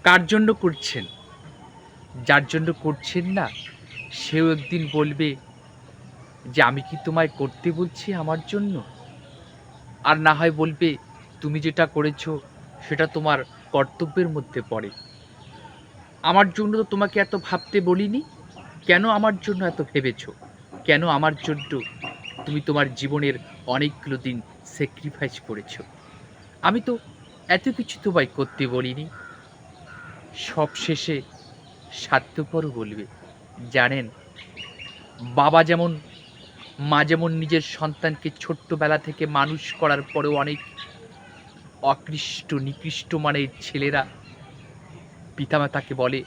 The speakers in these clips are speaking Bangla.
কার জন্য করছেন? যার জন্য করছেন না, সেও একদিন বলবে যে, "আমি কি তোমায় করতে বলছি আমার জন্য?" আর না হয় বলবে, "তুমি যেটা করেছ, সেটা তোমার কর্তব্যের মধ্যে পড়ে। আমার জন্য তো তোমাকে এত ভাবতে বলিনি। কেন আমার জন্য এত ভেবেছ? কেন আমার জন্য তুমি তোমার জীবনের অনেকগুলো দিন স্যাক্রিফাইস করেছ? আমি তো এত কিছু তোমায় করতে বলিনি।" সবশেষে স্বার্থপরও বলবে, "জানেন, বাবা যেমন মা যেমন নিজের সন্তানকে ছোট্টবেলা থেকে মানুষ করার পরেও অনেক অকৃষ্ট নিকৃষ্ট মানের ছেলেরা পিতামাতাকে বলে,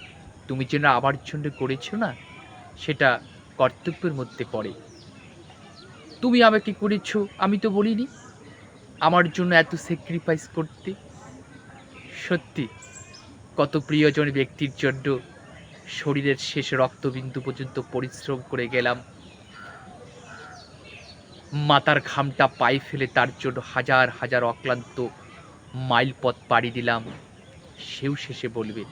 তুমি যেন আমার জন্য করেছ না, সেটা কর্তব্যের মধ্যে পড়ে। তুমি আমাকে করেছ, আমি তো বলিনি আমার জন্য এত স্যাক্রিফাইস করতে।" সত্যি কত প্রিয়জন ব্যক্তির জন্য শরীরের শেষ রক্তবিন্দু পর্যন্ত পরিশ্রম করে গেলাম। মাথার ঘামটা পায়ে ফেলে তার জন্য হাজার, হাজার অক্লান্ত মাইল পথ পাড়ি দিলাম। সেও শেষে বলবে,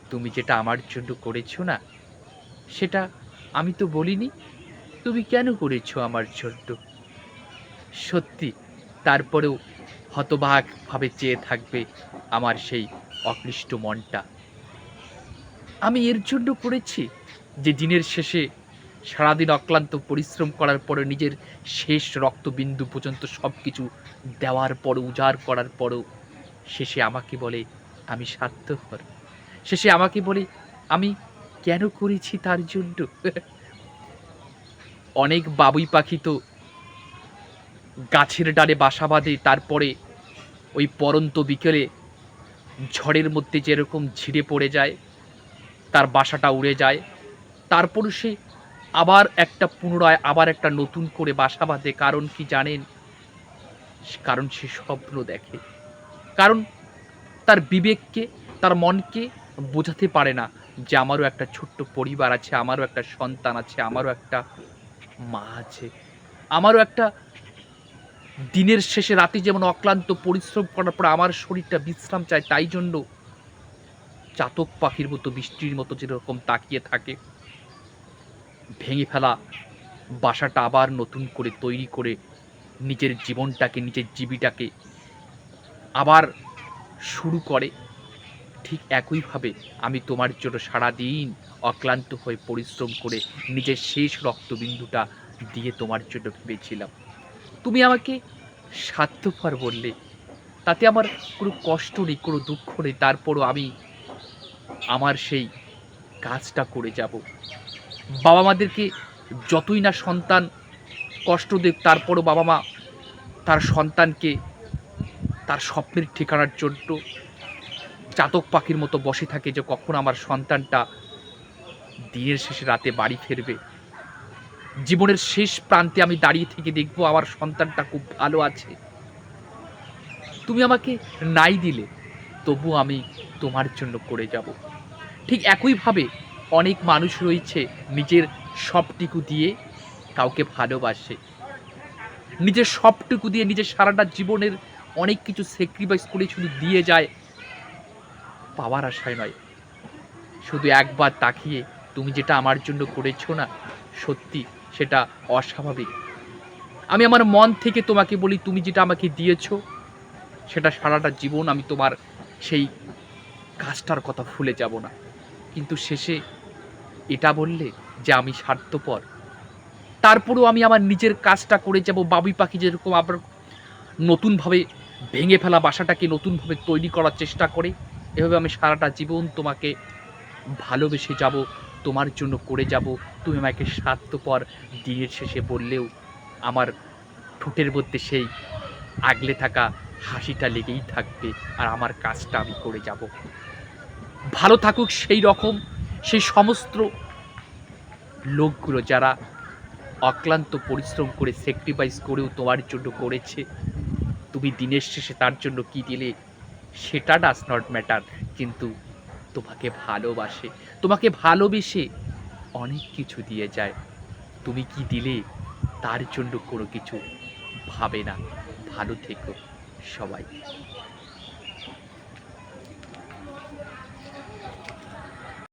তুমি যেটা আমার জন্য করেছ না, সেটা আমি তো বলিনি। তুমি কেন করেছ আমার জন্য? সত্যি তারপরেও হতবাকভাবে চেয়ে থাকবে আমার সেই অক্লিষ্ট মনটা। আমি এর জন্য করেছি যে দিনের শেষে সারাদিন অক্লান্ত পরিশ্রম করার পরে নিজের শেষ রক্তবিন্দু পর্যন্ত সবকিছু দেওয়ার পরও, উজাড় করার পরও শেষে আমাকে বলে আমি স্বার্থপর। শেষে আমাকে বলে আমি কেন করেছি তার জন্য? অনেক বাবুই পাখি তো গাছের ডালে বাসা বাঁধে, তারপরে ওই পড়ন্ত বিকেলে ঝড়ের মধ্যে যেরকম ঝিরে পড়ে যায়, তার বাসাটা উড়ে যায়। তারপরও সে পুনরায় আবার একটা নতুন করে বাসা বাঁধে। কারণ কি জানেন? কারণ সে স্বপ্ন দেখে। কারণ তার বিবেককে, তার মনকে বোঝাতে পারে না যে আমারও একটা ছোট্ট পরিবার আছে, আমারও একটা সন্তান আছে, আমারও একটা মা আছে। আমারও একটা দিনের শেষে রাতে যেমন অক্লান্ত পরিশ্রম করার পর আমার শরীরটা বিশ্রাম চায়, তাই জন্য চাতক পাখির মতো বৃষ্টির মতো যেরকম তাকিয়ে থাকে, ভেঙে ফেলা বাসাটা আবার নতুন করে তৈরি করে নিজের জীবনটাকে, নিজের জীবিটাকে আবার শুরু করে। ঠিক একইভাবে আমি তোমার জন্য সারাদিন অক্লান্ত হয়ে পরিশ্রম করে নিজের শেষ রক্তবিন্দুটা দিয়ে তোমার জন্য ভেবেছিলাম। তুমি আমাকে স্বার্থপর বললে। তাতে আমার কোনো কষ্ট নেই, কোনো দুঃখ নেই। তারপরও আমি আমার সেই কাজটা করে যাব। বাবা-মাদেরকে যতই না সন্তান কষ্ট দেক, তারপরও বাবা-মা তার সন্তানকে তার স্বপ্নের ঠিকানার জন্য চাতক পাখির মতো বসে থাকে যে কখন আমার সন্তানটা দিনের শেষে রাতে বাড়ি ফিরবে। জীবনের শেষ প্রান্তে আমি দাঁড়িয়ে থেকে দেখব আমার সন্তানটা খুব ভালো আছে। তুমি আমাকে নাই দিলে, তবুও আমি তোমার জন্য করে যাব। ঠিক একইভাবে অনেক মানুষ রয়েছে নিজের সবটুকু দিয়ে কাউকে ভালোবাসে। নিজের সবটুকু দিয়ে নিজের সারাটা জীবনের অনেক কিছু স্যাক্রিফাইস করে শুধু দিয়ে যায় পাওয়ার আশায় নয়। শুধু একবার তাকিয়ে তুমি যেটা আমার জন্য করেছ না, সত্যি সেটা অস্বাভাবিক। আমি আমার মন থেকে তোমাকে বলি, তুমি যেটা আমাকে দিয়েছ, সেটা সারাটা জীবন আমি তোমার সেই কাজটার কথা ভুলে যাব না। কিন্তু শেষে এটা বললে যে আমি স্বার্থপর। তারপরেও আমি আমার নিজের কাজটা করে যাব। বাবুই পাখি যেরকম আবার নতুনভাবে ভেঙে ফেলা বাসাটাকে নতুনভাবে তৈরি করার চেষ্টা করে, এভাবে আমি সারাটা জীবন তোমাকে ভালোবেসে যাব, তোমার জন্য করে যাব। তুমি আমাকে স্বার্থপর দিনের শেষে বললেও আমার ঠোঁটের মধ্যে সেই আগলে থাকা হাসিটা লেগেই থাকবে, আর আমার কাজটা আমি করে যাব। ভালো থাকুক সেই রকম সেই সমস্ত লোকগুলো যারা অক্লান্ত পরিশ্রম করে স্যাক্রিফাইস করেও তোমার জন্য করেছে। তুমি দিনের শেষে তার জন্য কি দিলে সেটা ডাজ নট ম্যাটার, কিন্তু তোমাকে ভালোবাসে। তোমাকে ভালোবেসে অনেক কিছু দিয়ে যায়। তুমি কি দিলে তার জন্য কোনো কিছু ভাবে না। ভালো থেকো সবাই।